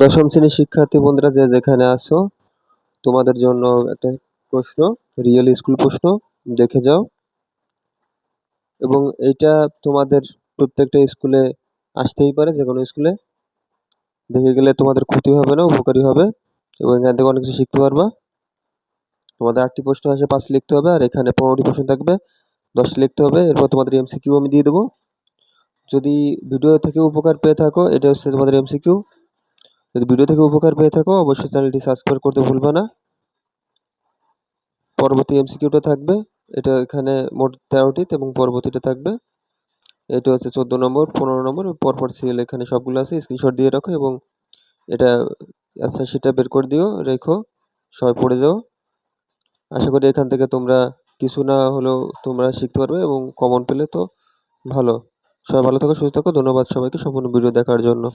দশম শ্রেণীর শিক্ষার্থী বন্ধুরা যে যেখানে আছো, তোমাদের জন্য একটা প্রশ্ন, রিয়েল স্কুল প্রশ্ন দেখে যাও। এবং এইটা তোমাদের প্রত্যেকটা স্কুলে আসতেই পারে, যে কোনো স্কুলে। দেখে গেলে তোমাদের ক্ষতি হবে না, উপকারী হবে এবং এখান থেকে অনেক কিছু শিখতে পারবা। তোমাদের 8টি প্রশ্ন আসে, 5 লিখতে হবে, আর এখানে 15টি প্রশ্ন থাকবে, 10 লিখতে হবে। এরপর তোমাদের এমসিকিউ আমি দিয়ে দেবো। যদি ভিডিও থেকে উপকার পেয়ে থাকো, এটা হচ্ছে তোমাদের এমসিকিউ। যদি ভিডিও থেকে উপকার পেয়ে থাকো, অবশ্যই চ্যানেলটি সাবস্ক্রাইব করতে ভুলবা না। পরবর্তী এমসিকিউটা থাকবে, এটা এখানে মোট 13টি এবং পরবর্তীটা থাকবে, এটা হচ্ছে 14 নম্বর, 15 নম্বর, পরপর সিরিয়াল এখানে সবগুলো আছে। স্ক্রিনশট দিয়ে রাখো এবং এটা আচ্ছা সেটা বের করে দিও, রেখো, সবাই পড়ে যাও। আশা করি এখান থেকে তোমরা কিছু না হলেও তোমরা শিখতে পারবে এবং কমন পেলে তো ভালো। সবাই ভালো থাকো, সুস্থ থাকো। ধন্যবাদ সবাইকে সম্পূর্ণ ভিডিও দেখার জন্য।